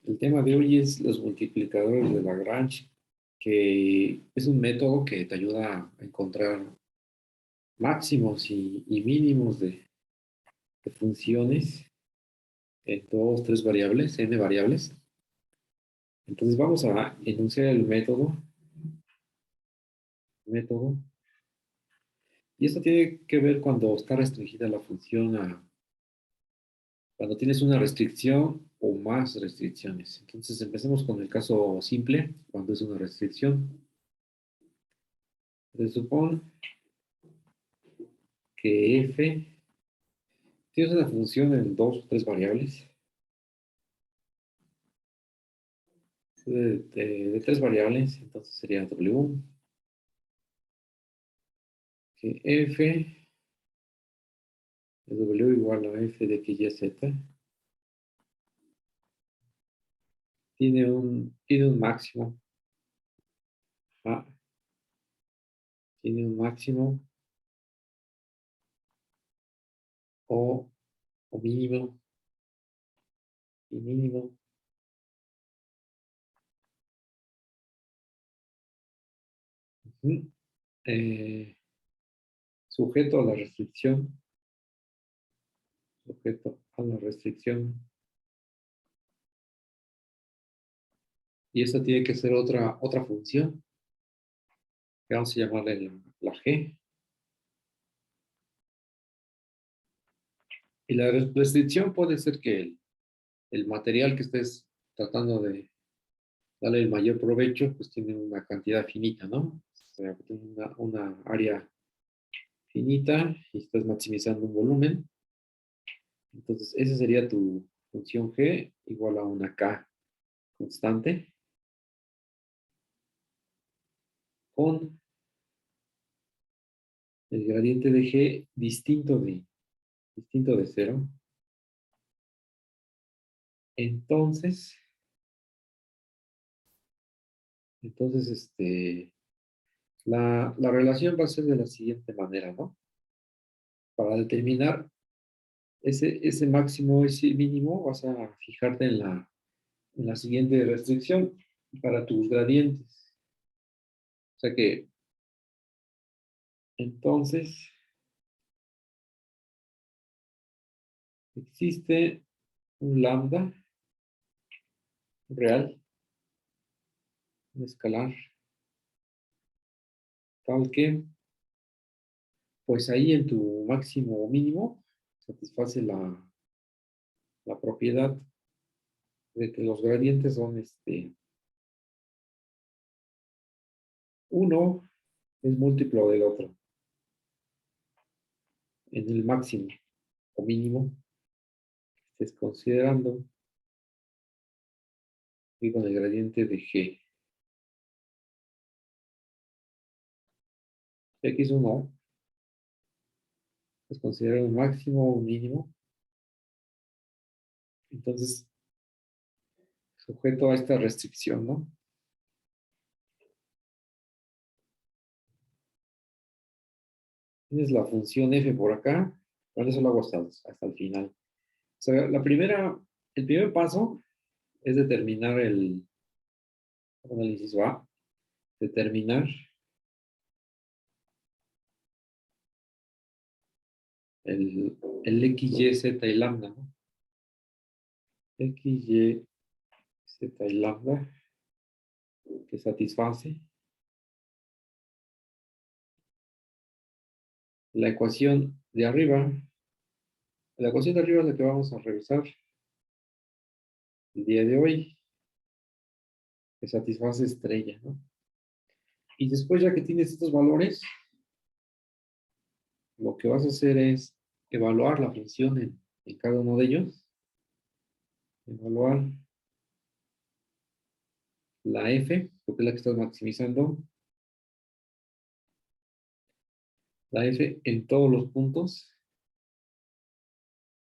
El tema de hoy es los multiplicadores de Lagrange, que es un método que te ayuda a encontrar máximos y mínimos de funciones en dos, tres variables, n variables. Entonces vamos a enunciar el método, y esto tiene que ver cuando está restringida la función cuando tienes una restricción o más restricciones. Entonces empecemos con el caso simple, cuando es una restricción. Se supone que f tienes una función en dos o tres variables, de tres variables, entonces sería w, que f de w igual a f de x, y, z, tiene un máximo, a, tiene un máximo o, o mínimo y mínimo, eh, sujeto a la restricción, sujeto a la restricción, y esta tiene que ser otra función, que vamos a llamarle la g. Y la restricción puede ser que el material que estés tratando de darle el mayor provecho, pues tiene una cantidad finita, ¿no? O sea, tiene una área finita y estás maximizando un volumen. Entonces, esa sería tu función g igual a una k constante con el gradiente de g distinto de cero. Entonces, la relación va a ser de la siguiente manera, ¿no? Para determinar ese máximo, ese mínimo, vas a fijarte en la siguiente restricción para tus gradientes. O sea que, entonces, existe un lambda real, un escalar, tal que, pues ahí en tu máximo o mínimo, satisface la propiedad de que los gradientes son uno es múltiplo del otro en el máximo o mínimo que estés considerando, y con el gradiente de g. X es 1, es considerar un máximo o un mínimo. Entonces, sujeto a esta restricción, ¿no? Tienes la función f por acá, con eso lo hago hasta el final. O sea, el primer paso es determinar análisis va, determinar el x, y, z y lambda, ¿no? X, y, z y lambda que satisface la ecuación de arriba. La ecuación de arriba es la que vamos a revisar el día de hoy, que satisface estrella, ¿no? Y después, ya que tienes estos valores, lo que vas a hacer es evaluar la función en cada uno de ellos, evaluar la f, porque es la que estás maximizando, la f en todos los puntos,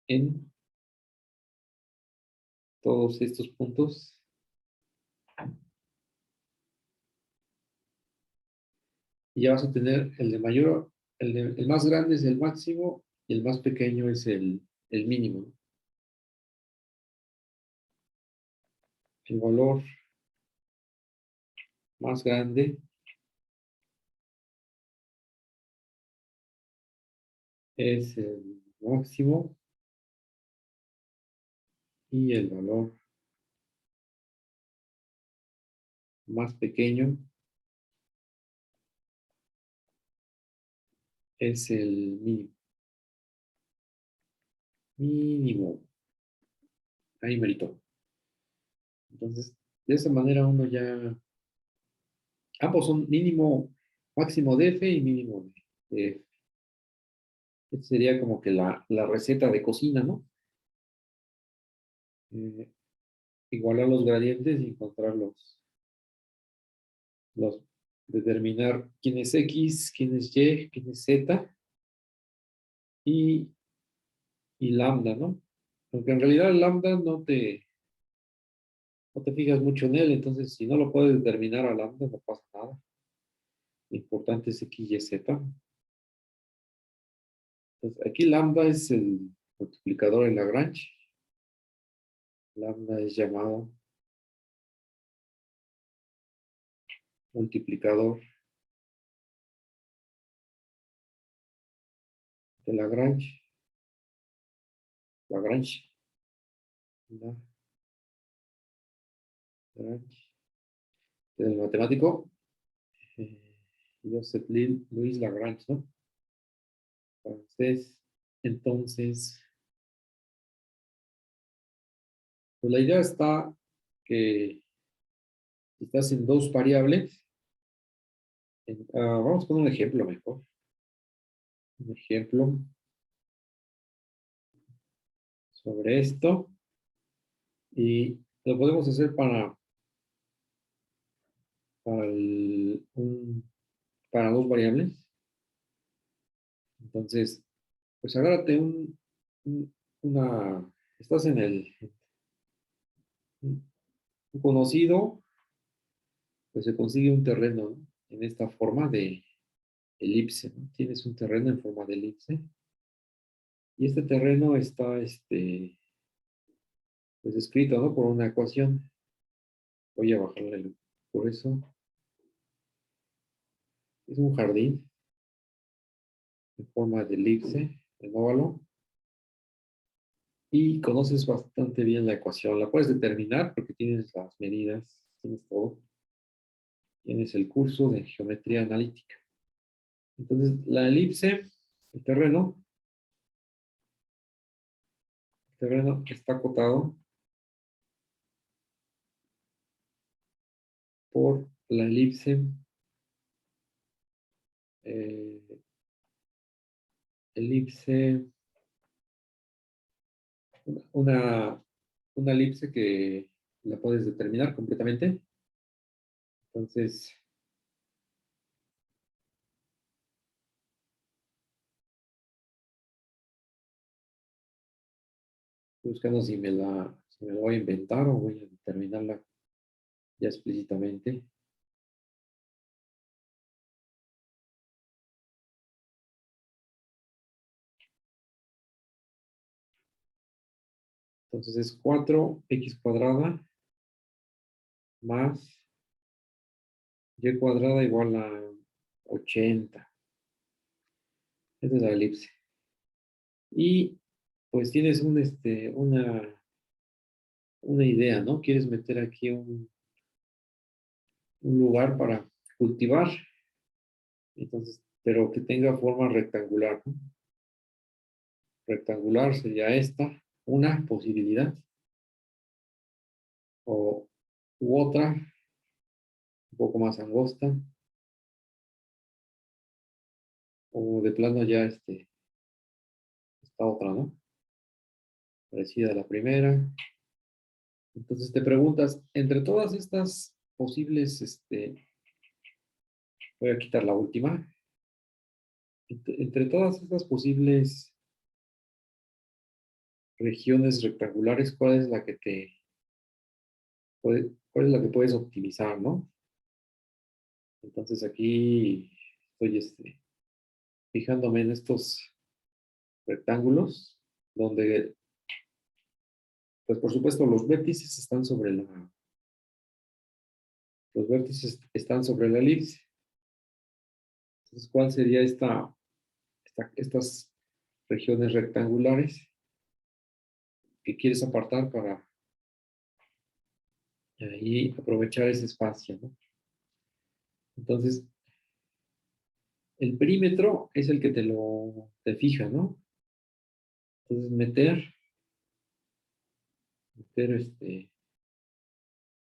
en todos estos puntos, y ya vas a tener el de mayor, el más grande es el máximo y el más pequeño es el mínimo. el valor más grande es el máximo y el valor más pequeño es el mínimo. Mínimo. Ahí merito. Entonces, de esa manera uno ya, ambos son mínimo, máximo de F y mínimo de F. Esta sería como que la receta de cocina, ¿no? Eh, igualar los gradientes y encontrar determinar quién es X, quién es Y, quién es Z y, y lambda, ¿no? Aunque en realidad el lambda no te fijas mucho en él, entonces si no lo puedes determinar a lambda no pasa nada. Lo importante es X, Y, Z. Entonces aquí lambda es el multiplicador en Lagrange. Lambda es llamado multiplicador de Lagrange. Lagrange. Lagrange. El matemático Joseph Louis Lagrange, ¿no? Entonces, pues la idea está que si estás en dos variables, vamos a poner un ejemplo mejor. Un ejemplo sobre esto y lo podemos hacer para, para dos variables. Entonces, pues agárrate estás en un conocido, pues se consigue un terreno, ¿no? En esta forma de elipse, ¿no? Tienes un terreno en forma de elipse y este terreno está, pues escrito, ¿no? Por una ecuación. Voy a bajarle por eso. Es un jardín en forma de elipse, en óvalo, y conoces bastante bien la ecuación. La puedes determinar porque tienes las medidas, tienes todo. Tienes el curso de geometría analítica. Entonces, la elipse, el terreno está acotado por la elipse, eh, elipse, una, una elipse que la puedes determinar completamente. Entonces, buscando si me la voy a inventar o voy a determinarla ya explícitamente. Entonces es 4x cuadrada más y cuadrada igual a 80. Esa es la elipse. Y pues tienes una idea, ¿no? Quieres meter aquí un lugar para cultivar, entonces, pero que tenga forma rectangular, ¿no? Rectangular sería esta, una posibilidad, o u otra, un poco más angosta, o de plano ya esta otra, ¿no? Parecida a la primera. Entonces te preguntas, entre todas estas posibles, voy a quitar la última, entre todas estas posibles regiones rectangulares, cuál es la que puedes optimizar, ¿no? Entonces aquí estoy fijándome en estos rectángulos, donde, pues por supuesto, los vértices están sobre los vértices están sobre la elipse. Entonces, ¿cuál sería estas regiones rectangulares que quieres apartar para ahí aprovechar ese espacio, ¿no? Entonces, el perímetro es el que te fija, ¿no? Entonces, meter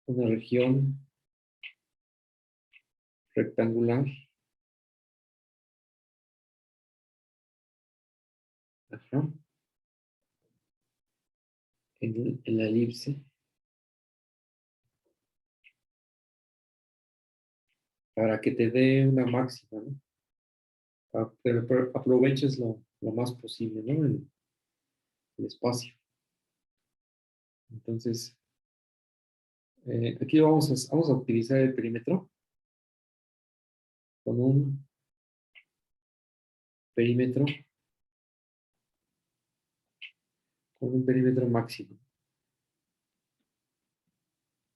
una región rectangular, ajá, en la elipse, para que te dé una máxima, ¿no? Para que aproveches lo más posible, ¿no? El espacio. Entonces, aquí vamos a utilizar el perímetro con un perímetro, máximo.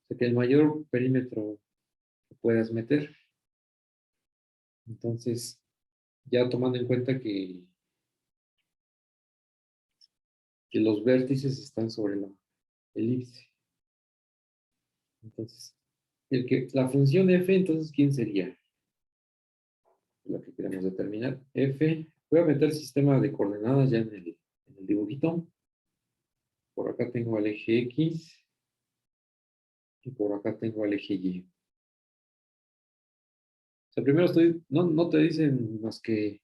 O sea, que el mayor perímetro que puedas meter. Entonces, ya tomando en cuenta que los vértices están sobre la elipse. Entonces, la función f, entonces, ¿quién sería? La que queremos determinar. F, voy a meter el sistema de coordenadas ya en el dibujito. Por acá tengo el eje X y por acá tengo el eje Y. O sea, primero no te dicen más que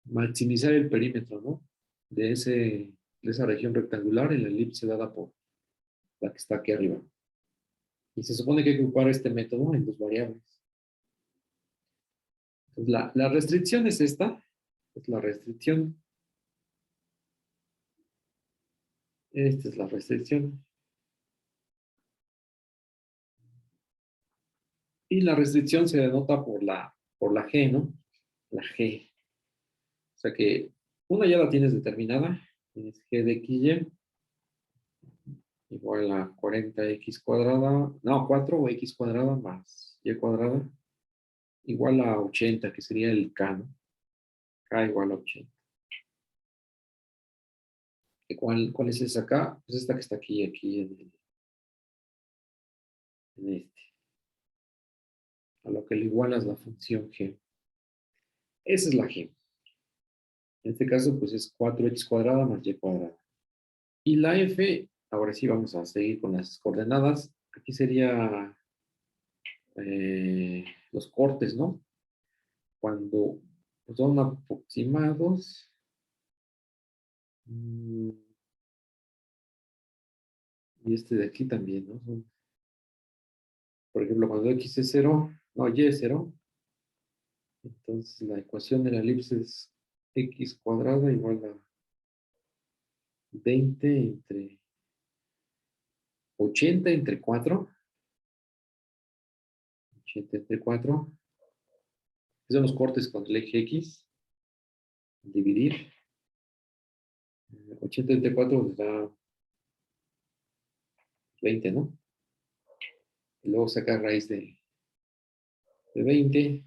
maximizar el perímetro, ¿no? De esa región rectangular en la elipse dada por la que está aquí arriba. Y se supone que hay que ocupar este método en dos variables. Entonces, la restricción es esta. Es la restricción. Esta es la restricción. Y la restricción se denota por la G, ¿no? La G. O sea que una ya la tienes determinada. Tienes G de XY igual a 40x cuadrada. No, 4x cuadrada más Y cuadrada igual a 80, que sería el K, ¿no? K igual a 80. ¿Cuál es esa K? Pues esta que está aquí en este. A lo que le igualas la función G. Esa es la G. En este caso, pues es 4x cuadrada más Y cuadrada. Y la F, ahora sí vamos a seguir con las coordenadas. Aquí sería los cortes, ¿no? Cuando son aproximados. mm, Y este de aquí también, ¿no? Por ejemplo, cuando X es 0, no, Y es 0, entonces la ecuación de la elipse es X cuadrada igual a 20 entre 80 entre 4. 80 entre 4. Son los cortes con el eje X. Dividir. 80 entre 4 nos da 20, ¿no? Y luego sacar raíz de 20.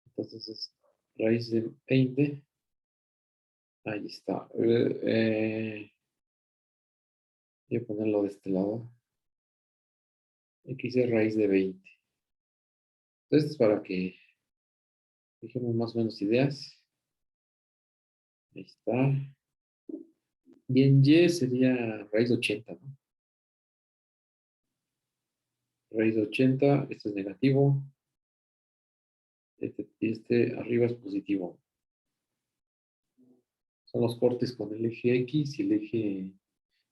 Entonces es raíz de 20. Ahí está. Voy a ponerlo de este lado. X es raíz de 20. Entonces, para que dejemos más o menos ideas. Ahí está. Y en Y sería raíz de 80, ¿no? Raíz de 80, este es negativo. Este arriba es positivo. Son los cortes con el eje X y el eje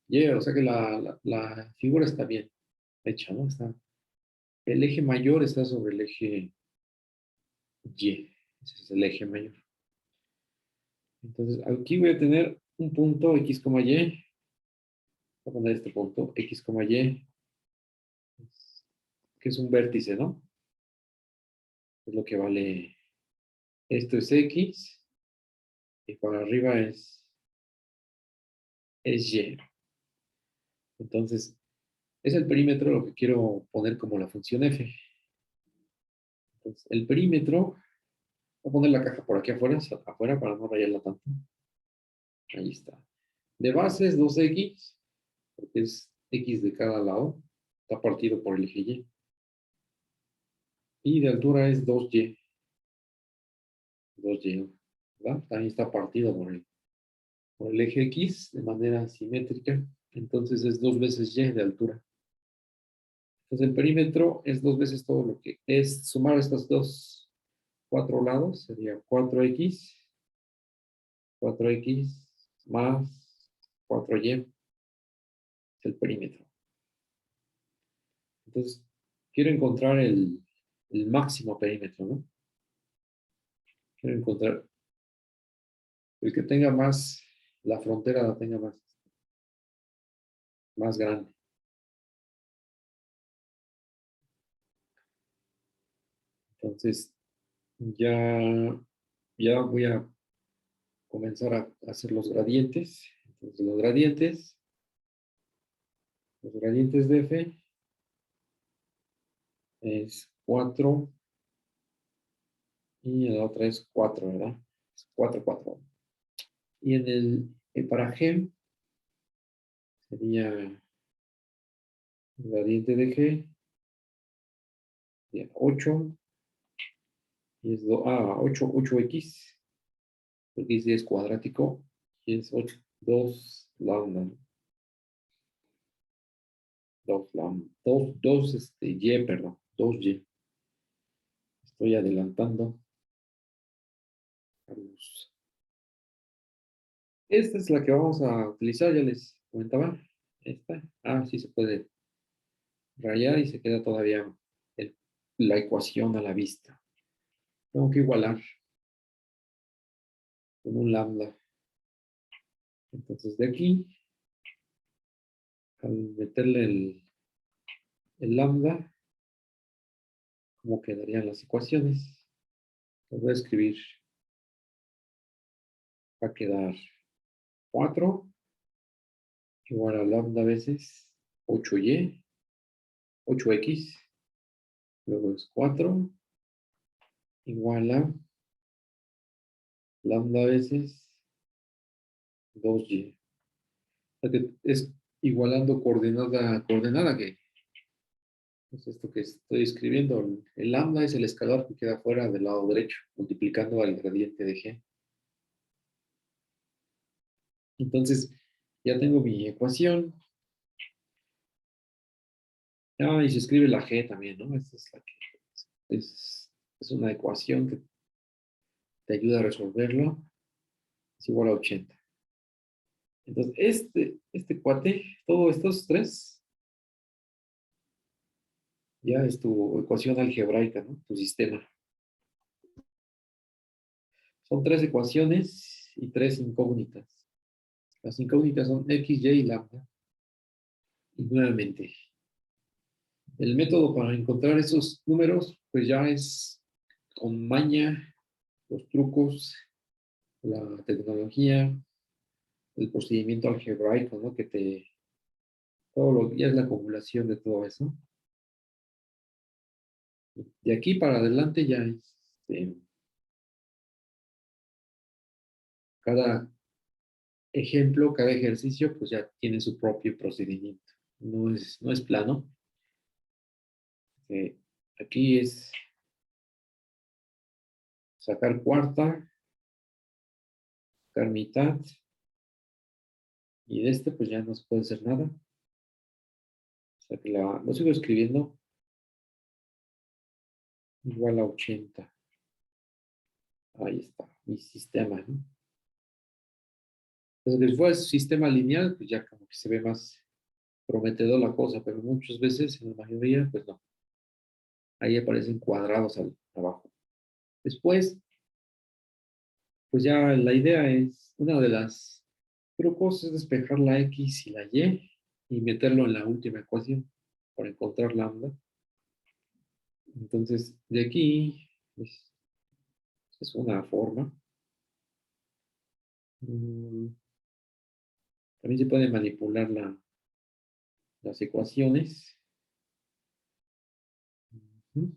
Y. O sea que la figura está bien hecha, ¿no? El eje mayor está sobre el eje Y. Ese es el eje mayor. Entonces, aquí voy a tener un punto X, Y. Voy a poner este punto X, Y, que es un vértice, ¿no? Es lo que vale. Esto es X y para arriba es Y. Entonces, Es el perímetro lo que quiero poner como la función f. Entonces, el perímetro, voy a poner la caja por aquí afuera, afuera para no rayarla tanto. Ahí está. De base es 2x, porque es x de cada lado. Está partido por el eje y. Y de altura es 2y. 2y, ¿verdad? También está partido por el eje x de manera simétrica. Entonces es 2 veces y de altura. Entonces el perímetro es 2 veces todo lo que es sumar estos dos 4 lados. Sería 4x más 4y. Es el perímetro. Entonces quiero encontrar el máximo perímetro, ¿no? Quiero encontrar el que tenga más, la frontera la tenga más grande. Entonces, ya voy a comenzar a hacer los gradientes. Entonces, los gradientes de f es 4 y la otra es 4, ¿verdad? Es 4, 4. Y para g sería el gradiente de g, sería 8 y es 8x, porque si es cuadrático, y es 2 lambda, 2 lambda, 2 y, perdón, 2y. Estoy adelantando. Esta es la que vamos a utilizar, ya les comentaba. Esta. Sí se puede rayar y se queda todavía la ecuación a la vista. Tengo que igualar con un lambda. Entonces de aquí, al meterle el lambda, ¿cómo quedarían las ecuaciones? Lo voy a escribir. Va a quedar 4 igual a lambda veces 8y, 8x, luego es 4 igual a lambda veces 2y. O sea que es igualando coordenada a coordenada, que es esto que estoy escribiendo. El lambda es el escalar que queda fuera del lado derecho, multiplicando al gradiente de g. Entonces, ya tengo mi ecuación. Y se escribe la g también, ¿no? Esta es la que es una ecuación que te ayuda a resolverlo. Es igual a 80. Entonces, este cuate, todos estos tres, ya es tu ecuación algebraica, ¿no? Tu sistema. Son tres ecuaciones y tres incógnitas. Las incógnitas son x, y y lambda. Y nuevamente, el método para encontrar esos números, pues ya es con maña, los trucos, la tecnología, el procedimiento algebraico, ¿no? Todo lo ya es la acumulación de todo eso. De aquí para adelante ya es, cada ejemplo, cada ejercicio, pues ya tiene su propio procedimiento. No es plano. Eh, Aquí es sacar cuarta, sacar mitad, y de este pues ya no se puede hacer nada. O sea que lo sigo escribiendo igual a 80. Ahí está, mi sistema, ¿no? Entonces, después sistema lineal, pues ya como que se ve más prometedor la cosa, pero muchas veces, en la mayoría, pues no. Ahí aparecen cuadrados abajo. Después, pues ya la idea es, una de las trucos es despejar la x y la y meterlo en la última ecuación para encontrar lambda. Entonces, de aquí es una forma. También se puede manipular las ecuaciones. Ujú.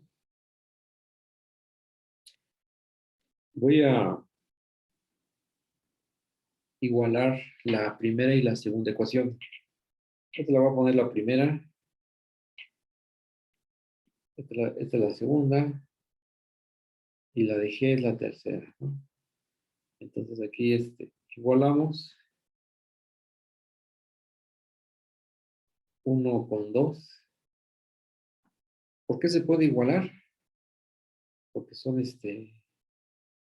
Voy a igualar la primera y la segunda ecuación. Esta la voy a poner la primera, esta es la segunda, y la de G es la tercera, ¿no? Entonces aquí igualamos 1 con 2. ¿Por qué se puede igualar? Porque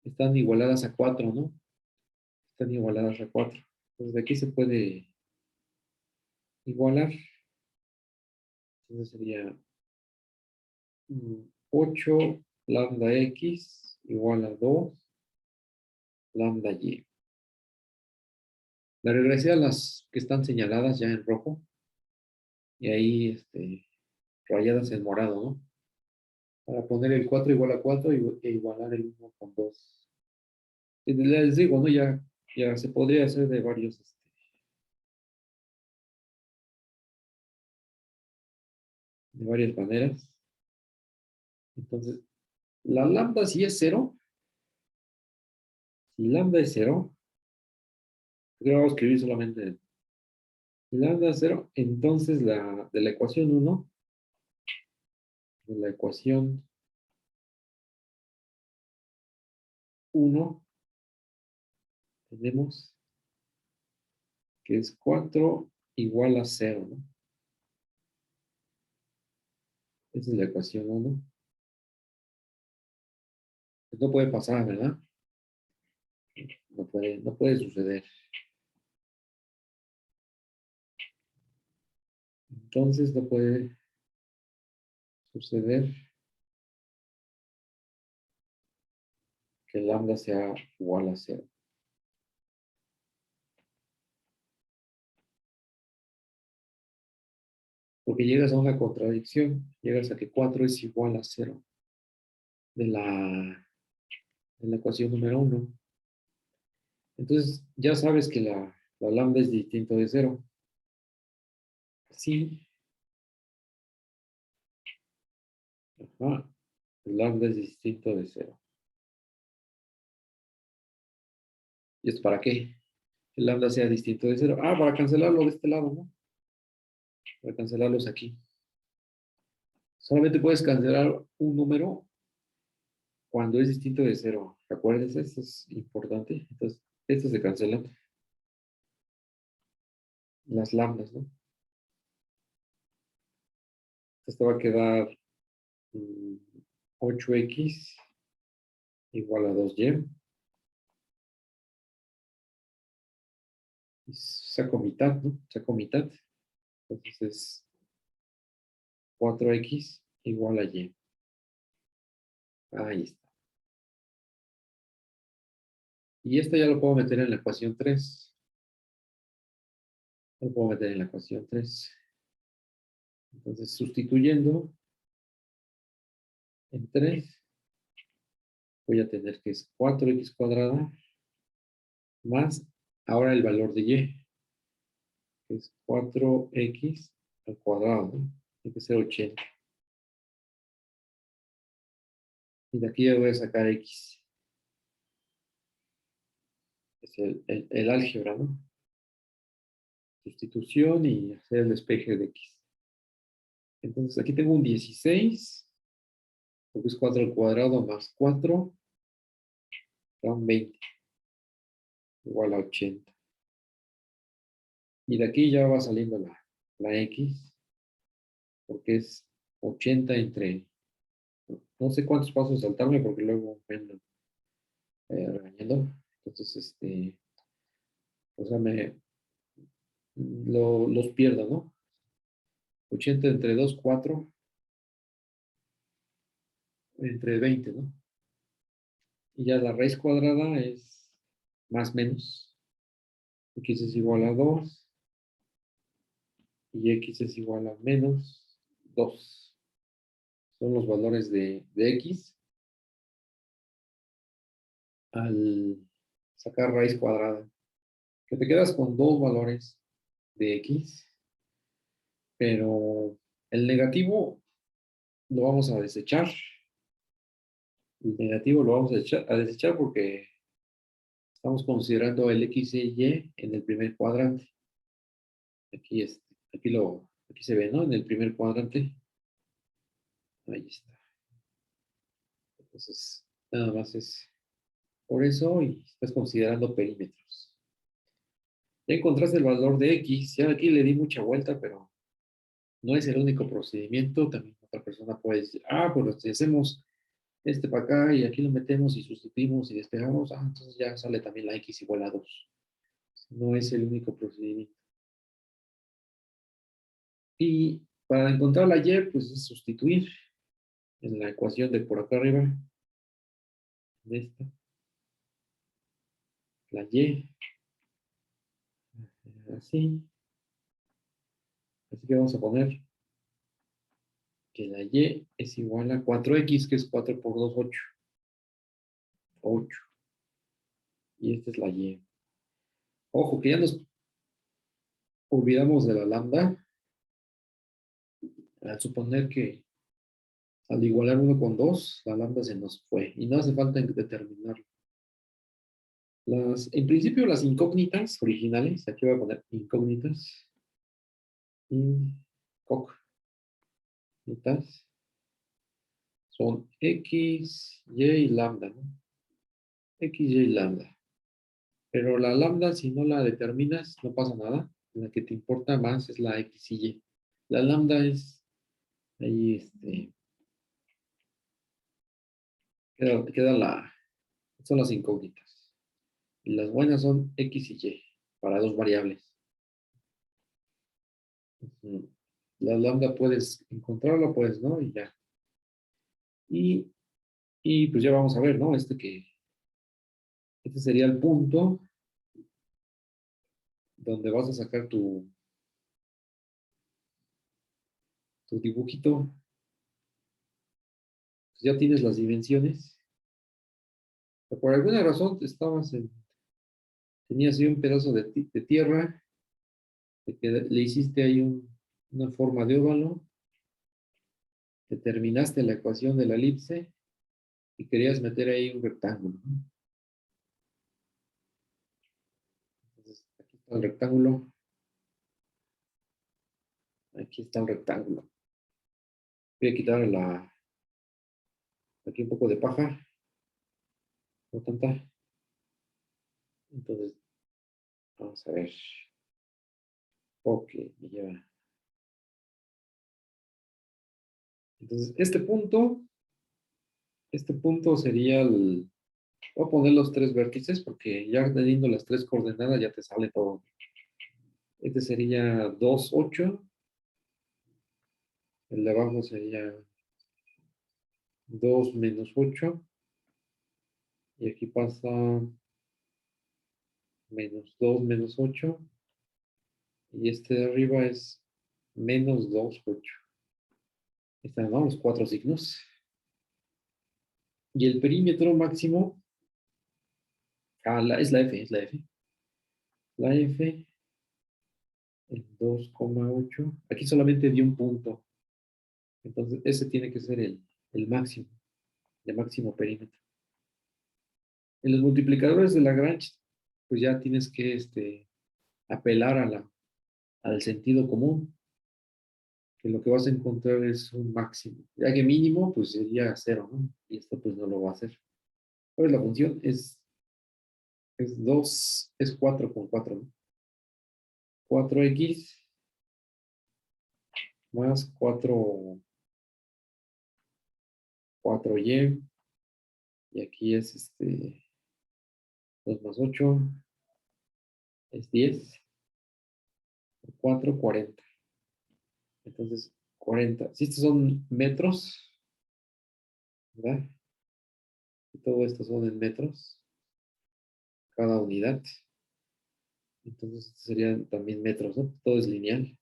están igualadas a 4, ¿no? Están igualadas a 4. Entonces de aquí se puede igualar. Entonces sería 8 lambda x igual a 2 lambda y. Le regresé a las que están señaladas ya en rojo y ahí rayadas en morado, ¿no? Para poner el 4 igual a 4 e igualar el 1 con 2. Y les digo, ¿no? Ya se podría hacer de varias maneras. Entonces, la lambda si es 0, si lambda es 0, creo que vamos a escribir solamente si lambda es 0, entonces de la ecuación 1, de la ecuación 1, tenemos que es 4 igual a 0, ¿no? Esa es la ecuación 1. No puede pasar, ¿verdad? No puede suceder. Entonces no puede suceder que lambda sea igual a 0. Porque llegas a una contradicción. Llegas a que 4 es igual a 0 de la ecuación número 1. Entonces ya sabes que la lambda es distinto de 0. Sí. Ajá. El lambda es distinto de 0. ¿Y es para qué? El lambda sea distinto de 0. Ah, para cancelarlo de este lado, ¿no? Para cancelarlos aquí. Solamente puedes cancelar un número cuando es distinto de 0. Acuérdense, eso es importante. Entonces, estos se cancelan. Las lambdas, ¿no? Esto va a quedar 8x igual a 2y. Y saco mitad, ¿no? Saco mitad. Entonces es 4x igual a y. Ahí está. Y esto ya lo puedo meter en la ecuación 3. Lo puedo meter en la ecuación 3. Entonces, sustituyendo en 3, voy a tener que es 4x cuadrada más ahora el valor de y, que es 4x al cuadrado, ¿no? Tiene que ser 80. Y de aquí ya voy a sacar x. Es el álgebra, ¿no? Sustitución y hacer el despeje de x. Entonces aquí tengo un 16, porque es 4 al cuadrado más 4, da un 20, igual a 80. Y de aquí ya va saliendo la x, porque es 80 entre, no sé cuántos pasos saltarme, porque luego me andan regañando. Entonces, o sea, los pierdo, ¿no? 80 entre 2, 4, entre 20, ¿no? Y ya la raíz cuadrada es más menos. X es igual a 2 y x es igual a menos 2. Son los valores de x al sacar raíz cuadrada. Que te quedas con dos valores de x pero el negativo lo vamos a desechar. El negativo lo vamos a desechar porque estamos considerando el x y y en el primer cuadrante. Aquí, aquí se ve, ¿no? En el primer cuadrante. Ahí está. Entonces, nada más es por eso y estás considerando perímetros. Ya encontraste el valor de x. Ya aquí le di mucha vuelta, pero no es el único procedimiento. También otra persona puede decir, pues si hacemos este para acá y aquí lo metemos y sustituimos y despejamos, entonces ya sale también la x igual a 2. No es el único procedimiento. Y para encontrar la y, pues es sustituir en la ecuación de por acá arriba, de esta, la y, así. Así que vamos a poner que la y es igual a 4x, que es 4 por 2, 8. 8. Y esta es la y. Ojo, que ya nos olvidamos de la lambda, al suponer que al igualar 1 con 2, la lambda se nos fue. Y no hace falta determinarlo. En principio, las incógnitas originales, aquí voy a poner incógnitas, incógnitas, son x, y lambda, ¿no? X, y lambda. Pero la lambda, si no la determinas, no pasa nada. La que te importa más es la x y y. La lambda es, ahí, son las incógnitas. Y las buenas son x y y, para dos variables. La lambda puedes encontrarla, pues, ¿no? Y ya. Y pues ya vamos a ver, ¿no? Este sería el punto donde vas a sacar tu dibujito. Pues ya tienes las dimensiones. Pero por alguna razón tenías ahí un pedazo de tierra, le hiciste ahí una forma de óvalo, determinaste la ecuación de la elipse y querías meter ahí un rectángulo, ¿no? Entonces, aquí está el rectángulo. Aquí está el rectángulo. Voy a quitar aquí un poco de paja, no tanta. Entonces, vamos a ver. Ok, me lleva. Entonces, este punto sería voy a poner los tres vértices porque ya teniendo las tres coordenadas ya te sale todo. Este sería 2, 8. El de abajo sería 2 menos 8. Y aquí pasa menos 2 menos 8. Y este de arriba es menos 2, 8. Están, ¿no? Los cuatro signos. Y el perímetro máximo, es la F. La F en 2,8. Aquí solamente di un punto. Entonces, ese tiene que ser el máximo, el máximo perímetro. En los multiplicadores de Lagrange, pues ya tienes que apelar al sentido común, que lo que vas a encontrar es un máximo. Ya que mínimo, pues sería 0, ¿no? Y esto pues no lo va a hacer. A ver, la función es 2, es 4 con 4, ¿no? 4x más 4y, y aquí es 2 más 8, es 10, 4, 40. Entonces, 40. Si estos son metros, ¿verdad? Y todo esto son en metros, cada unidad. Entonces, serían también metros, ¿no? Todo es lineal.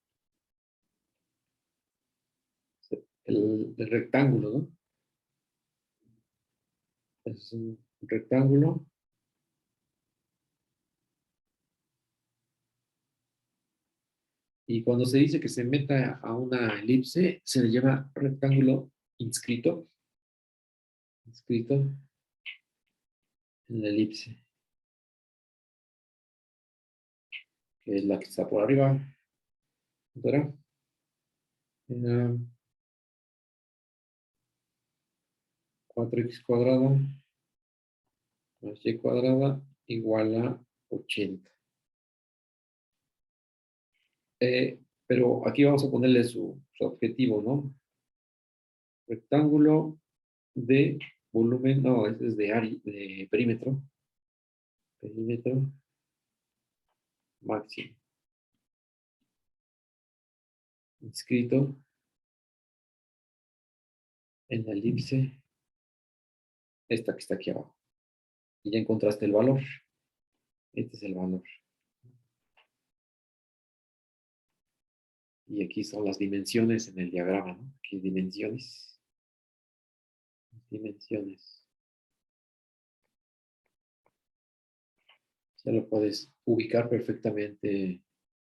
El rectángulo, ¿no? Es un rectángulo. Y cuando se dice que se meta a una elipse, se le llama rectángulo inscrito, inscrito en la elipse, que es la que está por arriba. ¿Verdad? 4x cuadrado más y cuadrada igual a 80. Pero aquí vamos a ponerle su objetivo, ¿no? Rectángulo de volumen, no, este es de perímetro. Perímetro máximo. Inscrito en la elipse, esta que está aquí abajo. Y ya encontraste el valor. Este es el valor. Y aquí son las dimensiones en el diagrama, ¿no? Aquí dimensiones. Dimensiones. Ya lo puedes ubicar perfectamente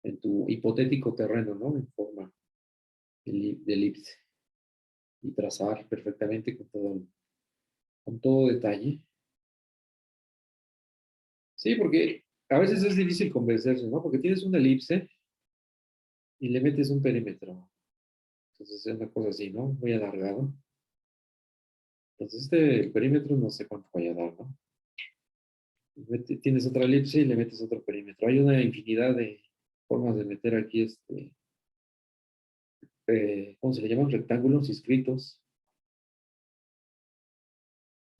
en tu hipotético terreno, ¿no? En forma de elipse. Y trazar perfectamente con todo detalle. Sí, porque a veces es difícil convencerse, ¿no? Porque tienes una elipse y le metes un perímetro. Entonces es una cosa así, ¿no? Muy alargado. Entonces el perímetro no sé cuánto vaya a dar, ¿no? Tienes otra elipse y le metes otro perímetro. Hay una infinidad de formas de meter aquí ¿cómo se le llaman? Rectángulos inscritos.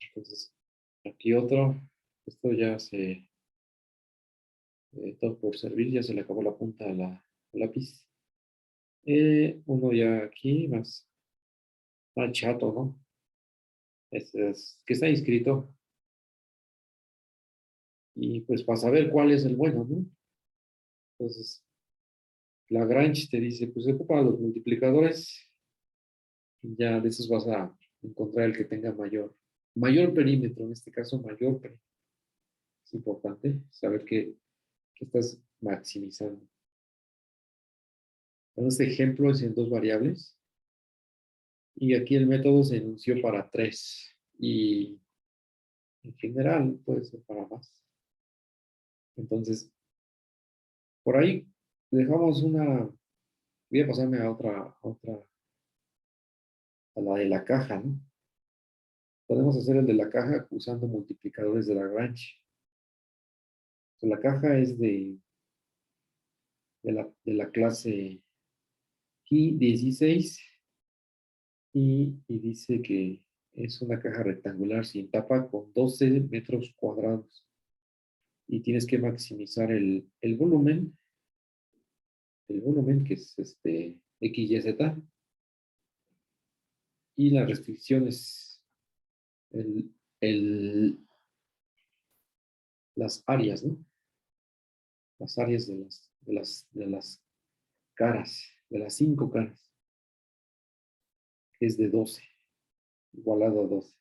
Entonces, aquí otro. Esto ya todo por servir, ya se le acabó la punta a al lápiz. Uno ya aquí, más chato, ¿no? Es que está inscrito. Y pues para saber cuál es el bueno, ¿no? Entonces, Lagrange te dice, pues ocupa los multiplicadores y ya de esos vas a encontrar el que tenga mayor perímetro, en este caso mayor perímetro. Es importante saber que estás maximizando. Bueno, este ejemplo es en dos variables y aquí el método se enunció para tres y en general puede ser para más. Entonces, por ahí dejamos voy a pasarme a la de la caja, ¿no? Podemos hacer el de la caja usando multiplicadores de Lagrange. La caja es de la clase Ki 16 y dice que es una caja rectangular sin tapa con 12 metros cuadrados. Y tienes que maximizar el volumen que es XYZ, y las restricciones, el, las áreas, ¿no? Las áreas de las caras, de las 5 caras, que es de 12, igualado a 12.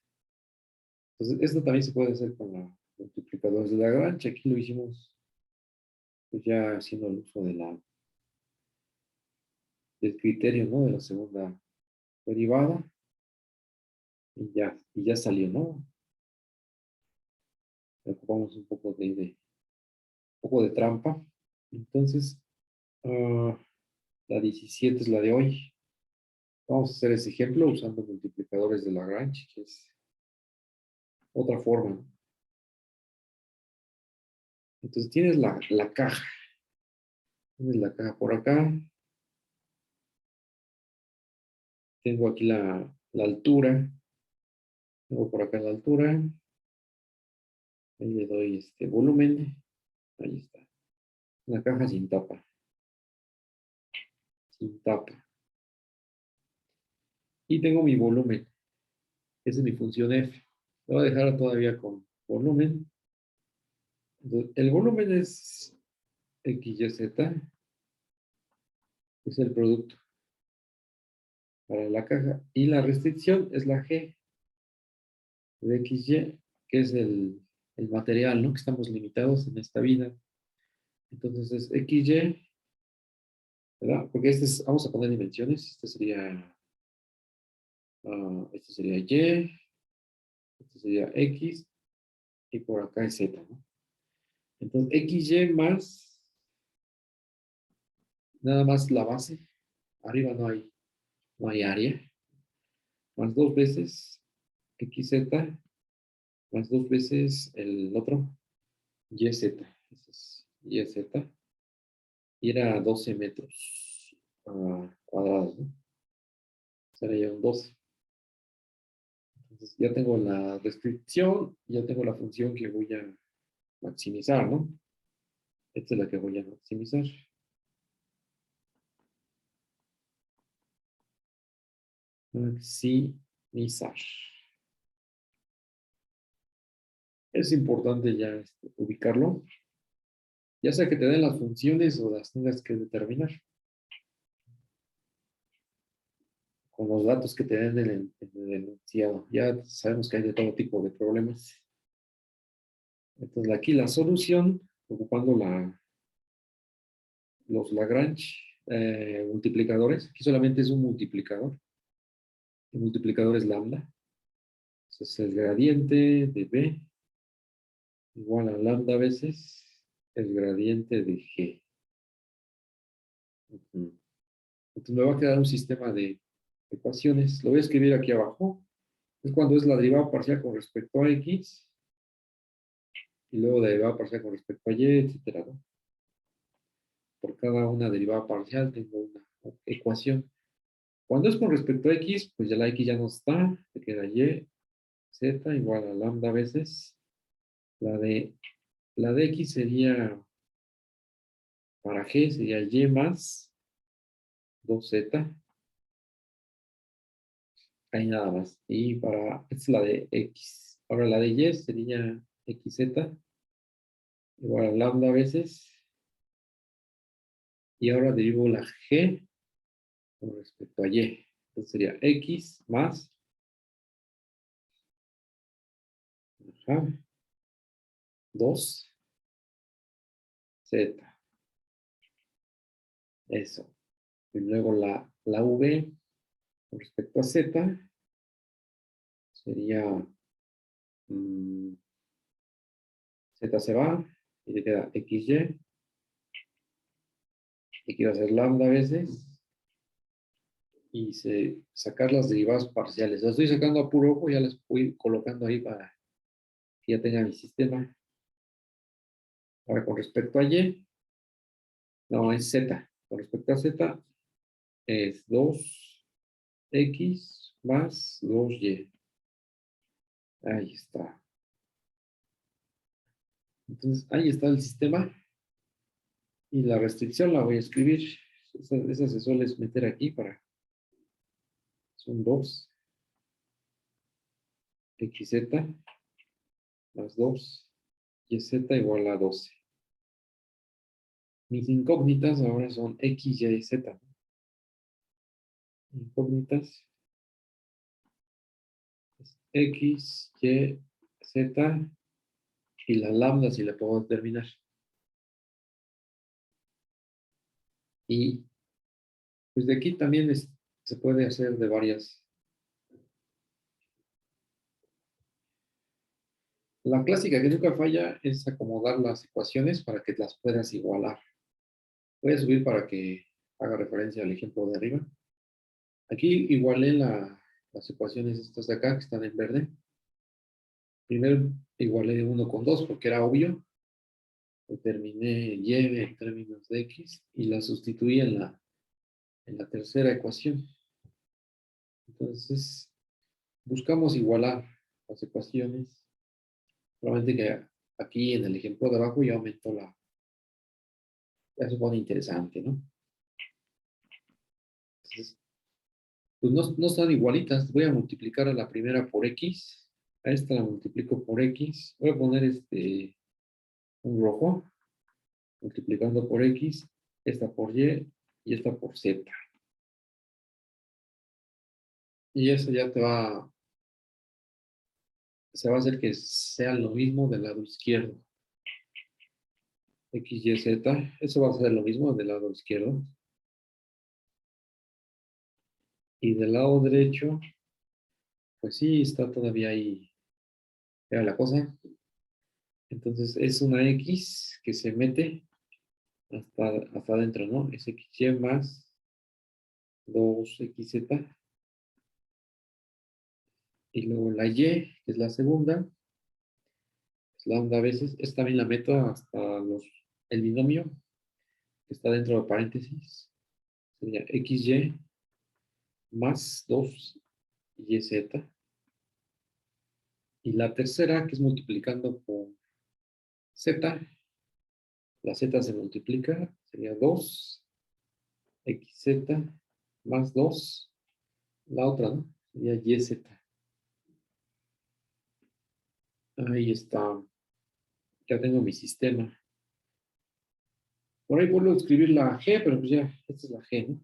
Entonces, esto también se puede hacer con la multiplicadores de Lagrange. Aquí lo hicimos pues ya haciendo el uso del criterio, ¿no? De la segunda derivada. Y ya salió, ¿no? Ocupamos un poco de trampa. Entonces, la 17 es la de hoy. Vamos a hacer ese ejemplo usando multiplicadores de Lagrange, que es otra forma, ¿no? Entonces tienes la caja. Tienes la caja por acá. Tengo aquí la altura. Tengo por acá la altura. Ahí le doy este volumen. Ahí está. La caja sin tapa. Sin tapa. Y tengo mi volumen. Esa es mi función f. Lo voy a dejar todavía con volumen. Entonces, el volumen es XYZ. Es el producto para la caja. Y la restricción es la G de XY, que es el material, ¿no? Que estamos limitados en esta vida. Entonces es XY ¿verdad? Porque vamos a poner dimensiones. Este sería Y, este sería X, y por acá es Z, ¿no? Entonces, XY más, nada más la base. Arriba no hay área. Más dos veces XZ, más dos veces el otro, YZ. Ese es YZ. Y era 12 metros cuadrados, ¿no? Sería un 12. Entonces ya tengo la descripción, ya tengo la función que voy a maximizar, ¿no? Esta es la que voy a maximizar. Maximizar. Es importante ya ubicarlo, ya sea que te den las funciones o las tengas que determinar con los datos que te den en el enunciado. Ya sabemos que hay de todo tipo de problemas. Entonces aquí la solución, ocupando los Lagrange multiplicadores, aquí solamente es un multiplicador. El multiplicador es lambda. Entonces el gradiente de B igual a lambda veces el gradiente de G. Entonces me va a quedar un sistema de ecuaciones. Lo voy a escribir aquí abajo. Es cuando es la derivada parcial con respecto a X y luego la derivada parcial con respecto a Y, etcétera, ¿no? Por cada una derivada parcial tengo una ecuación. Cuando es con respecto a X, pues ya la X ya no está, te queda Y, Z igual a lambda veces. La de, la de X sería, para G sería Y más 2Z. Ahí nada más. Y esta es la de X. Ahora la de Y sería XZ igual a lambda veces. Y ahora derivo la G con respecto a Y. Entonces sería X más, ajá, 2Z. Eso. Y luego la V con respecto a Z sería Z se va y le queda XY. Y quiero hacer lambda a veces y sacar las derivadas parciales. Las estoy sacando a puro ojo, ya las voy colocando ahí para que ya tenga mi sistema. Ahora con respecto a Y, no, es Z. Con respecto a Z es 2X más 2Y. Ahí está. Entonces, ahí está el sistema. Y la restricción la voy a escribir. Esa se suele meter aquí son 2XZ más 2YZ igual a 12. Mis incógnitas ahora son X, Y, Z. Incógnitas es X, Y, Z y la lambda si la puedo determinar. Y pues de aquí también se puede hacer de varias. La clásica que nunca falla es acomodar las ecuaciones para que las puedas igualar. Voy a subir para que haga referencia al ejemplo de arriba. Aquí igualé las ecuaciones estas de acá que están en verde. Primero igualé 1 con 2 porque era obvio. Determiné Y en términos de X y la sustituí en la tercera ecuación. Entonces, buscamos igualar las ecuaciones. Solamente que aquí en el ejemplo de abajo ya aumentó ya se pone interesante, ¿no? Entonces, pues no están igualitas. Voy a multiplicar a la primera por X. A esta la multiplico por X. Voy a poner un rojo, multiplicando por X, esta por y esta por Z. Y eso ya se va a hacer que sea lo mismo del lado izquierdo. X, Y, Z, eso va a ser lo mismo del lado izquierdo. Y del lado derecho, pues sí, está todavía ahí, era la cosa. Entonces es una X que se mete hasta adentro, ¿no? Es XY más 2XZ. Y luego la Y, que es la segunda, es lambda a veces. Esta también la meto hasta el binomio, que está dentro de paréntesis. Sería XY más 2YZ. Y la tercera, que es multiplicando por Z, la Z se multiplica, sería 2XZ más 2. La otra, ¿no? Sería YZ. Ahí está. Ya tengo mi sistema. Por ahí vuelvo a escribir la G, pero pues ya, esta es la G, ¿no?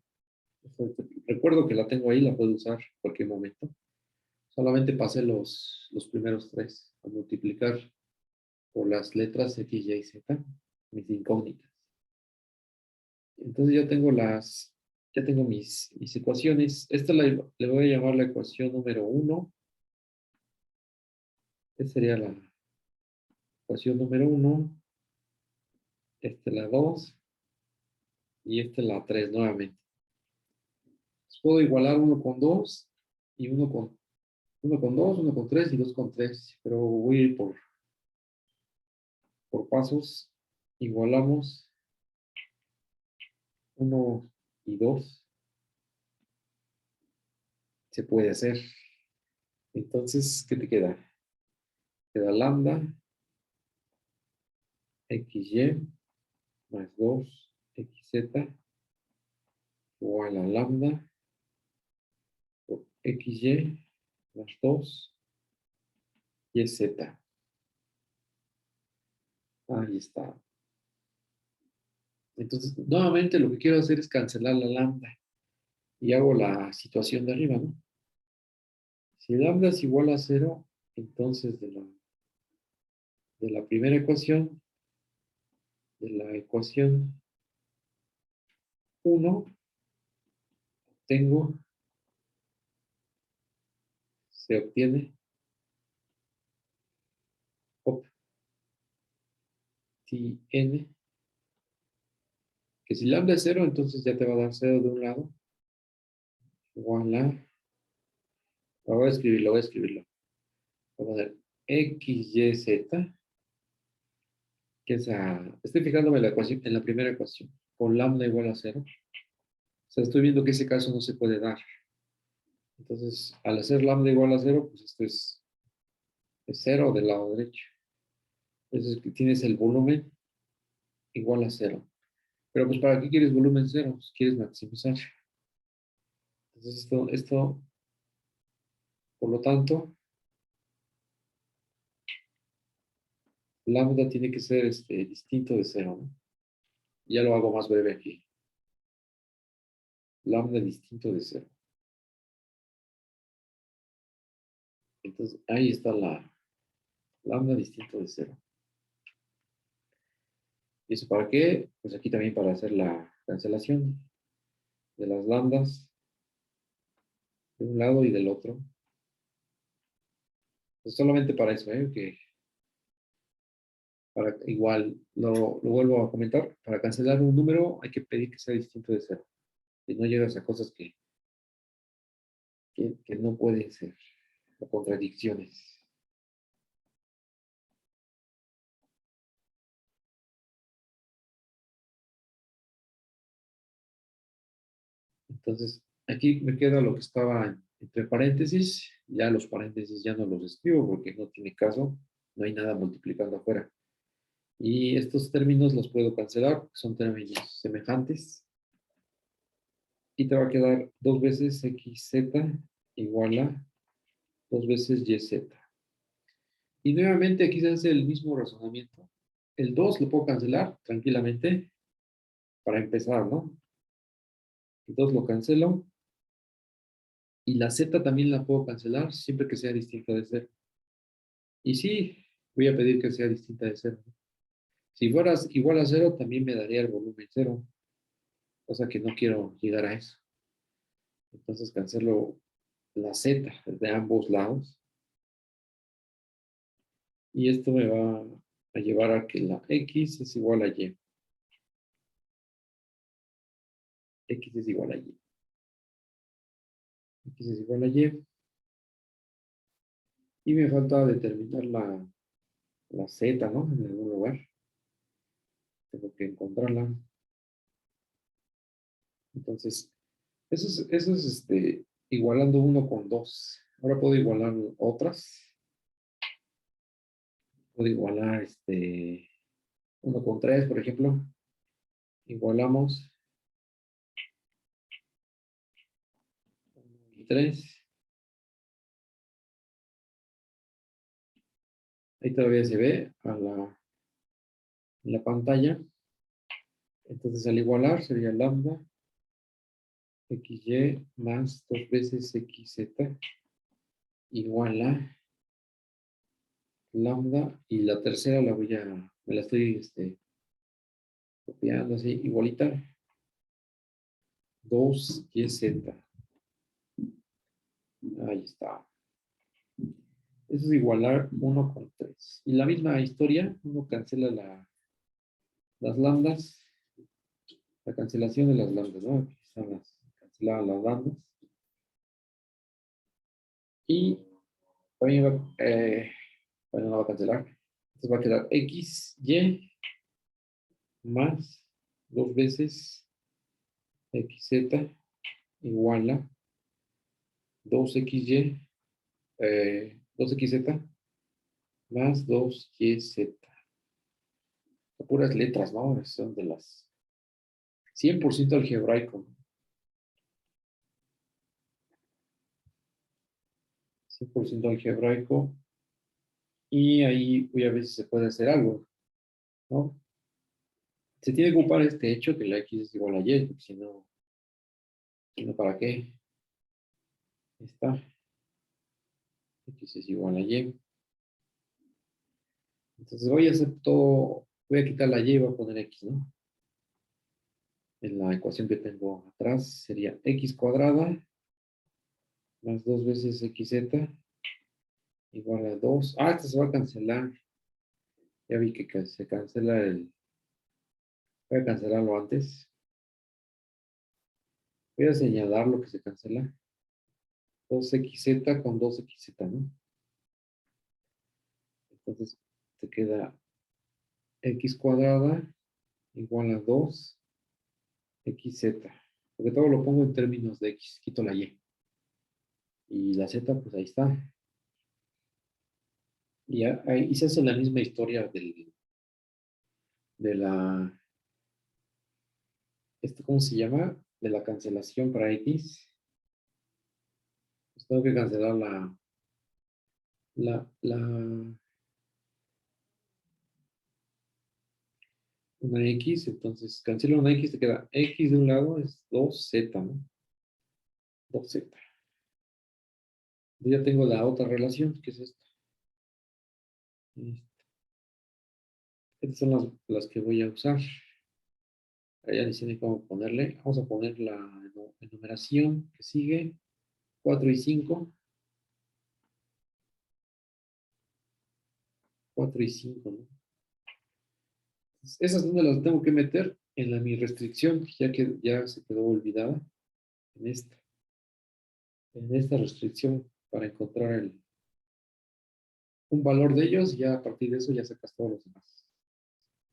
Recuerdo que la tengo ahí, la puedo usar en cualquier momento. Solamente pasé los primeros tres a multiplicar por las letras X, Y, Z, mis incógnitas. Entonces ya tengo mis ecuaciones. Esta le voy a llamar la ecuación número 1. Esta sería la ecuación número 1. Esta la 2 y esta la 3 nuevamente. Puedo igualar uno con 2 y uno con 2, uno con 3 y 2 con 3. Pero voy a ir por pasos. Igualamos uno y 2. Se puede hacer. Entonces, ¿qué te queda? Queda lambda XY más 2XZ igual a lambda por XY más 2YZ. Ahí está. Entonces, nuevamente lo que quiero hacer es cancelar la lambda y hago la situación de arriba, ¿no? Si lambda es igual a 0, entonces de la primera ecuación, de la ecuación 1, se obtiene, obtiene, que si lambda es 0, entonces ya te va a dar 0 de un lado, igual a, voy a escribirlo. Vamos a ver, XYZ, que es estoy fijándome en en la primera ecuación, con lambda igual a 0. O sea, estoy viendo que ese caso no se puede dar. Entonces, al hacer lambda igual a 0, pues esto es 0 del lado derecho. Entonces, tienes el volumen igual a 0. Pero pues, ¿para qué quieres volumen 0? Pues quieres maximizar. Entonces, por lo tanto, lambda tiene que ser distinto de 0, ¿no? Ya lo hago más breve aquí. Lambda distinto de 0. Entonces, ahí está la lambda distinto de 0. ¿Y eso para qué? Pues aquí también para hacer la cancelación de las lambdas de un lado y del otro. Pues solamente para eso, que igual lo vuelvo a comentar, para cancelar un número hay que pedir que sea distinto de 0. Si no llegas a cosas que no pueden ser, o contradicciones. Entonces, aquí me queda lo que estaba entre paréntesis. Ya los paréntesis ya no los escribo porque no tiene caso. No hay nada multiplicando afuera. Y estos términos los puedo cancelar porque son términos semejantes. Y te va a quedar 2 veces XZ igual a 2 veces YZ. Y nuevamente aquí se hace el mismo razonamiento. El 2 lo puedo cancelar tranquilamente para empezar, ¿no? El 2 lo cancelo. Y la Z también la puedo cancelar siempre que sea distinta de 0. Y sí, voy a pedir que sea distinta de 0. Si fueras igual a 0, también me daría el volumen 0. Cosa que no quiero llegar a eso. Entonces cancelo la z de ambos lados. Y esto me va a llevar a que la x es igual a y. X es igual a y. X es igual a y. Y me falta determinar la z, ¿no? En algún lugar. Tengo que encontrarla. Entonces, eso es igualando 1 con 2. Ahora puedo igualar otras. Puedo igualar 1 con 3, por ejemplo. Igualamos 1 y 3. Ahí todavía se ve en la pantalla. Entonces, al igualar sería lambda xy más 2 veces xz igual a lambda. Y la tercera me la estoy copiando así, igualita. 2yz. Ahí está. Eso es igualar 1 con 3. Y la misma historia, uno cancela las lambdas, la cancelación de las lambdas, ¿no? Aquí están canceladas las lambdas. Y también bueno, no va a cancelar. Entonces va a quedar xy más 2 veces xz igual a 2xy, 2xz más 2yz. Puras letras, ¿no? Son de las 100% algebraico. 100% algebraico. Y ahí voy a ver si se puede hacer algo, ¿no? Se tiene que ocupar este hecho que la x es igual a y, porque si no, ¿para qué? Está. X es igual a y. Entonces voy a hacer todo, voy a quitar la y y voy a poner x, ¿no? En la ecuación que tengo atrás sería x cuadrada más 2 veces xz igual a 2. Ah, esto se va a cancelar. Ya vi que se cancela voy a cancelarlo antes. Voy a señalar lo que se cancela. 2xz con 2xz, ¿no? Entonces te queda x cuadrada igual a 2xz. Porque todo lo pongo en términos de x, quito la y. Y la z, pues ahí está. Y ahí se hace la misma historia de la, ¿cómo se llama? De la cancelación para x. Pues tengo que cancelar la una x, entonces cancelo una x, te queda x de un lado es 2z, ¿no? 2z. Yo ya tengo la otra relación, que es esta. Estas son las que voy a usar. Ya decidí cómo ponerle. Vamos a poner la enumeración que sigue. 4 y 5. 4 y 5, ¿no? Esas donde las tengo que meter en mi restricción, ya que ya se quedó olvidada en esta restricción para encontrar un valor de ellos, y ya a partir de eso ya sacas todos los demás.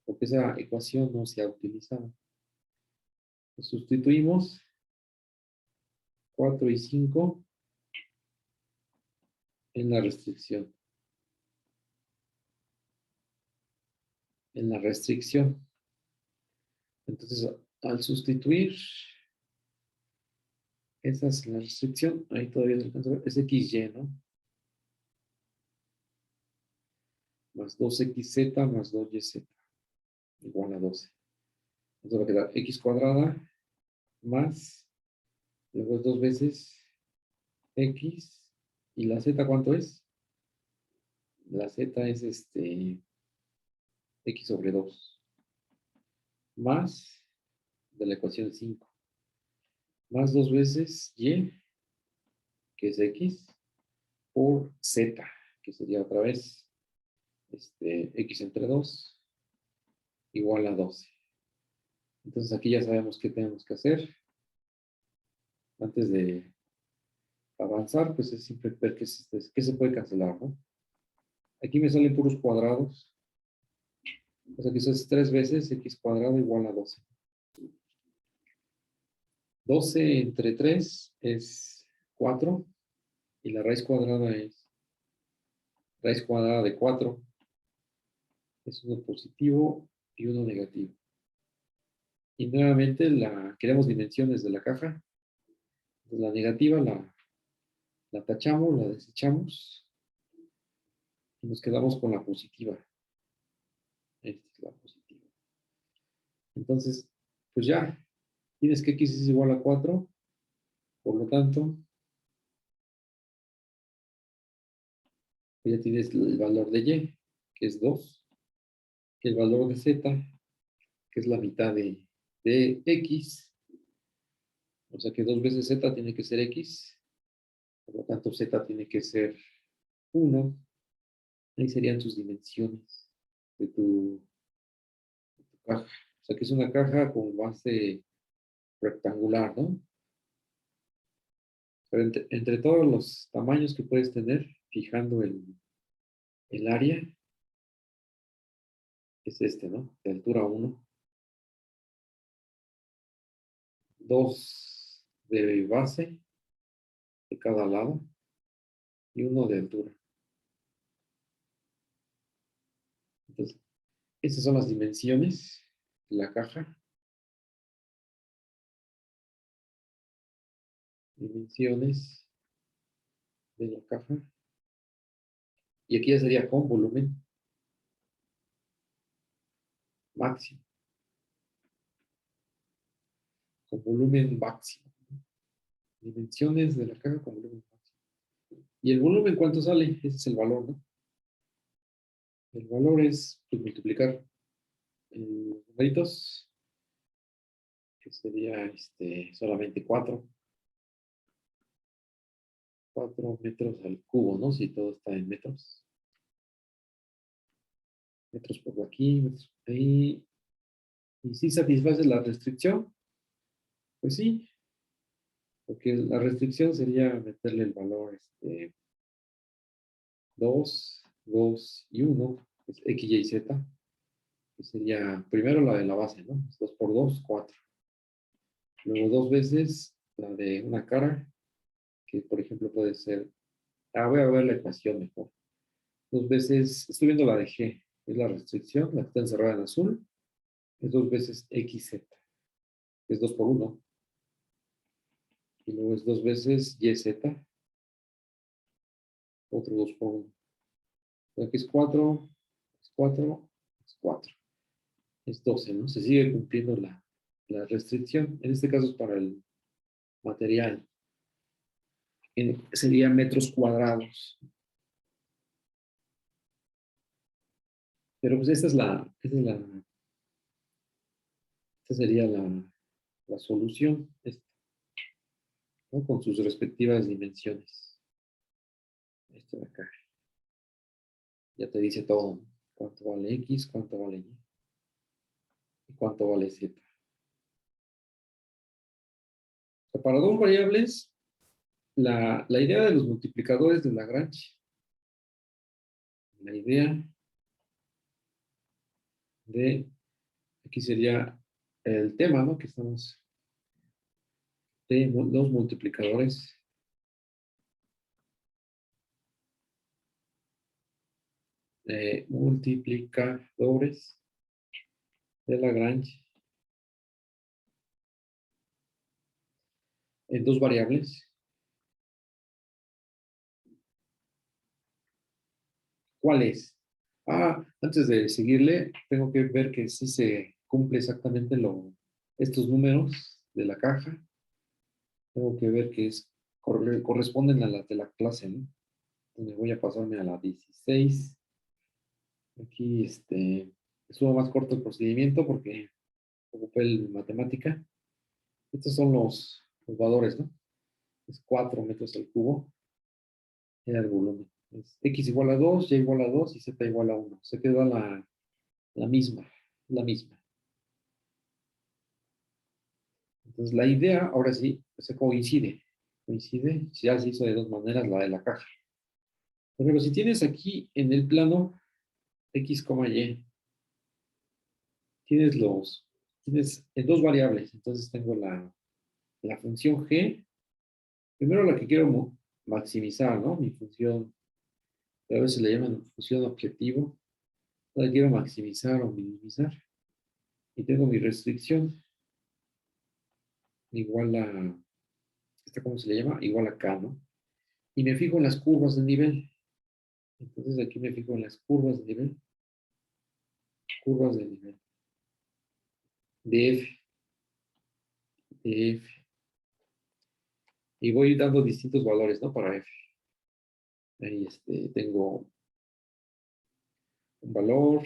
Porque esa ecuación no se ha utilizado. Pues sustituimos 4 y 5 en la restricción. En la restricción. Entonces, al sustituir esas en la restricción, ahí todavía no alcanzo a ver, es xy, ¿no? Más 2xz más 2yz igual a 12. Entonces va a quedar x cuadrada más, luego es 2 veces x, y la z, ¿cuánto es? La z es x sobre 2 más de la ecuación 5. más 2 veces y, que es x, por z, que sería otra vez x entre 2 igual a 12. Entonces aquí ya sabemos qué tenemos que hacer. Antes de avanzar, pues es siempre ver qué se puede cancelar, ¿no? Aquí me salen puros cuadrados. O sea que eso es 3 veces x cuadrado igual a 12. 12 entre 3 es 4 y la raíz cuadrada es raíz cuadrada de 4. Es uno positivo y uno negativo. Y nuevamente queremos dimensiones de la caja. Entonces, la negativa la tachamos, la desechamos y nos quedamos con la positiva. Esta es la positiva. Entonces, pues ya, tienes que x es igual a 4, por lo tanto, pues ya tienes el valor de y, que es 2, el valor de z, que es la mitad de x, o sea que 2 veces z tiene que ser x, por lo tanto z tiene que ser 1, ahí serían tus dimensiones de tu caja. O sea que es una caja con base rectangular, ¿no? Pero entre todos los tamaños que puedes tener, fijando el área, es ¿no? De altura 1, 2 de base de cada lado y 1 de altura. Entonces, esas son las dimensiones de la caja. Dimensiones de la caja. Y aquí ya sería con volumen máximo. Con volumen máximo. Dimensiones de la caja con volumen máximo. ¿Y el volumen cuánto sale? Ese es el valor, ¿no? El valor es pues, multiplicar numeritos, que sería solamente 4 metros al cubo, ¿no? Si todo está en metros. Metros por aquí, metros por ahí. ¿Y si satisface la restricción? Pues sí, porque la restricción sería meterle el valor 2, 2 y 1, que es x, y, z, que sería primero la de la base, ¿no? 2 por 2, 4. Luego 2 veces la de una cara, que por ejemplo puede ser, voy a ver la ecuación mejor. 2 veces, estoy viendo la de G, es la restricción, la que está encerrada en azul, es 2 veces xz, que es 2 por 1. Y luego es 2 veces yz, otro 2 por 1. Aquí es 4, es 4, es 4. Es 12, ¿no? Se sigue cumpliendo la restricción. En este caso es para el material. Sería metros cuadrados. Pero pues esta sería la solución, ¿no? Con sus respectivas dimensiones. Esto de acá. Ya te dice todo, ¿no? Cuánto vale X, cuánto vale Y, y cuánto vale Z. O sea, para dos variables, la idea de los multiplicadores de Lagrange, la idea de, aquí sería el tema, ¿no? Que estamos de los multiplicadores de Lagrange en dos variables. ¿Cuál es? Antes de seguirle, tengo que ver que sí se cumple exactamente estos números de la caja. Tengo que ver que corresponden a las de la clase, ¿no? Entonces voy a pasarme a la 16. Aquí estuvo más corto el procedimiento porque ocupé el matemática. Estos son los valores, ¿no? Es 4 metros al cubo, era el volumen. Es x igual a 2, y igual a 2 y z igual a 1. Se queda la misma, la misma. Entonces la idea, ahora sí, se coincide. Coincide, ya se hizo de dos maneras la de la caja. Por ejemplo, si tienes aquí en el plano x, y, tienes en dos variables. Entonces tengo la función g, primero la que quiero maximizar, ¿no? Mi función, a veces le llaman función objetivo, la quiero maximizar o minimizar. Y tengo mi restricción igual a, ¿esta cómo se le llama? Igual a k, ¿no? Y me fijo en las curvas de nivel. Entonces aquí me fijo en las curvas de nivel. Curvas de nivel. De f. De f. Y voy dando distintos valores, ¿no? Para f. Ahí tengo un valor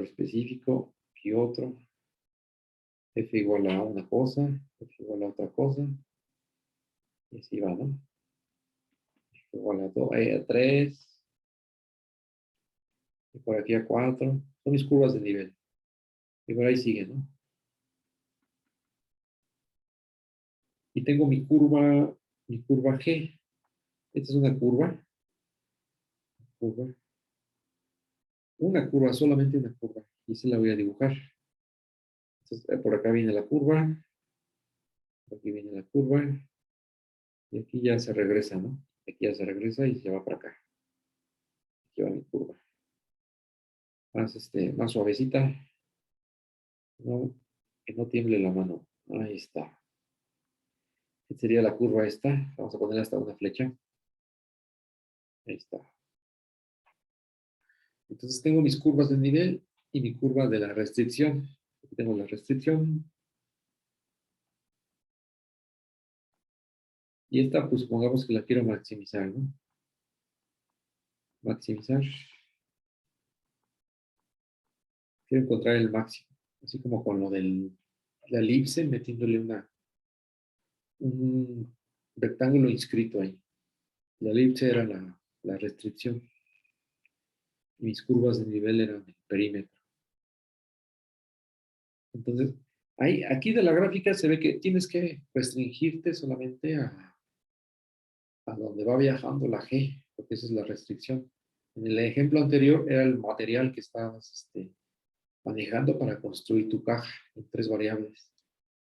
específico y otro. F igual a una cosa, f igual a otra cosa. Y así va, ¿no? F igual a 2, a 3. Y por aquí a 4. Son mis curvas de nivel. Y por ahí sigue, ¿no? Y tengo mi curva G. Esta es una curva, solamente una curva. Y se la voy a dibujar. Entonces, por acá viene la curva, por aquí viene la curva, y aquí ya se regresa, ¿no? Aquí ya se regresa y se va para acá. Aquí va mi curva. Más suavecita, no, que no tiemble la mano. Ahí está. Esta sería la curva esta. Vamos a poner hasta una flecha. Ahí está. Entonces tengo mis curvas de nivel y mi curva de la restricción. Aquí tengo la restricción. Y esta, pues supongamos que la quiero maximizar, ¿no? Maximizar. Quiero encontrar el máximo. Así como con lo la elipse, metiéndole un rectángulo inscrito ahí. La elipse era la restricción. Mis curvas de nivel eran el perímetro. Entonces, aquí de la gráfica se ve que tienes que restringirte solamente a donde va viajando la G, porque esa es la restricción. En el ejemplo anterior era el material que estabas manejando para construir tu caja en tres variables.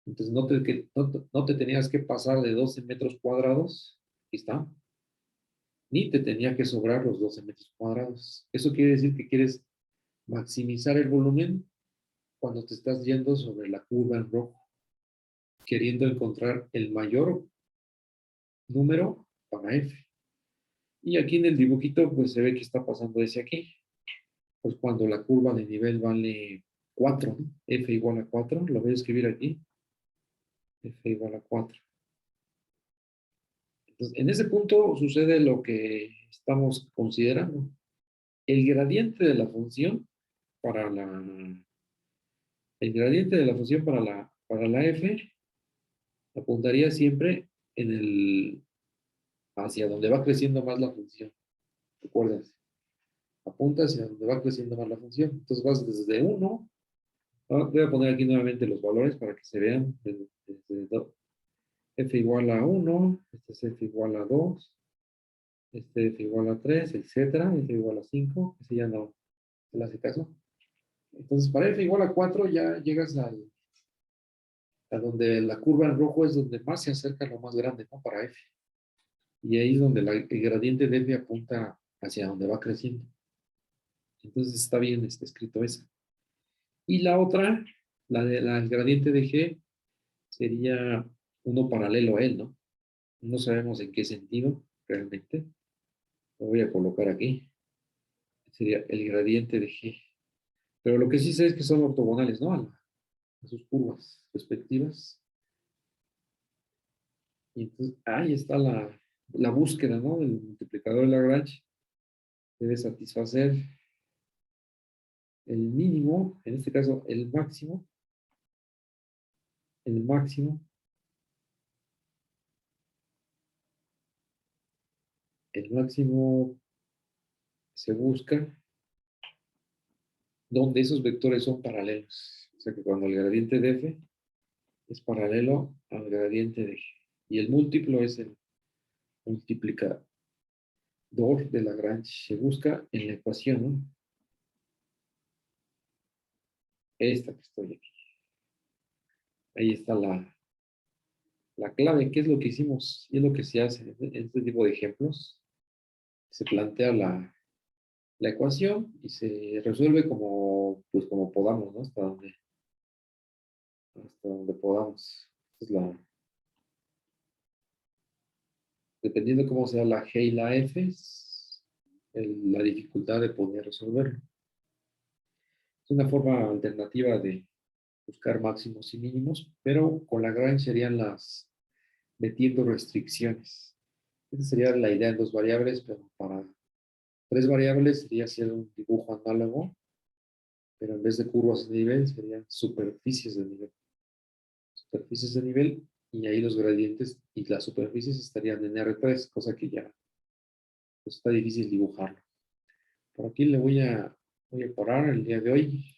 Entonces no te tenías que pasar de 12 metros cuadrados, aquí está, ni te tenía que sobrar los 12 metros cuadrados. Eso quiere decir que quieres maximizar el volumen cuando te estás yendo sobre la curva en rojo, queriendo encontrar el mayor número para F. Y aquí en el dibujito, pues se ve que está pasando ese aquí. Pues cuando la curva de nivel vale 4, ¿no? F igual a 4, lo voy a escribir aquí. F igual a 4. Entonces, en ese punto sucede lo que estamos considerando. El gradiente de la función para el gradiente de la función para la f apuntaría siempre hacia donde va creciendo más la función. ¿Recuerdas? Apunta hacia donde va creciendo más la función. Entonces vas desde 1. Voy a poner aquí nuevamente los valores para que se vean. Desde f igual a 1, este es f igual a 2, este f igual a 3, etcétera, f igual a 5, ese ya no se le hace caso. Entonces, para f igual a 4 ya llegas a donde la curva en rojo es donde más se acerca a lo más grande, ¿no? Para f. Y ahí es donde el gradiente de f apunta hacia donde va creciendo. Entonces está bien escrito eso. Y la otra, el gradiente de g, sería uno paralelo a él, ¿no? No sabemos en qué sentido realmente. Lo voy a colocar aquí. Sería el gradiente de g. Pero lo que sí sé es que son ortogonales, ¿no? A sus curvas respectivas. Y entonces ahí está la búsqueda, ¿no? Del multiplicador de Lagrange. Debe satisfacer el mínimo, en este caso el máximo, el máximo, se busca donde esos vectores son paralelos. O sea que cuando el gradiente de f es paralelo al gradiente de g. Y el múltiplo es el multiplicador de Lagrange. Se busca en la ecuación, ¿no? Esta que estoy aquí. Ahí está la clave. ¿Qué es lo que hicimos? Y es lo que se hace en este tipo de ejemplos. Se plantea la ecuación y se resuelve como, pues como podamos, ¿no? Hasta donde podamos. Es dependiendo cómo sea la G y la F, es la dificultad de poder resolverlo. Es una forma alternativa de buscar máximos y mínimos, pero con Lagrange serían las metiendo restricciones. Esa sería la idea en dos variables, pero para tres variables sería hacer un dibujo análogo, pero en vez de curvas de nivel serían superficies de nivel. Superficies de nivel y ahí los gradientes y las superficies estarían en R3, cosa que ya pues, está difícil dibujarlo. Por aquí voy a parar el día de hoy.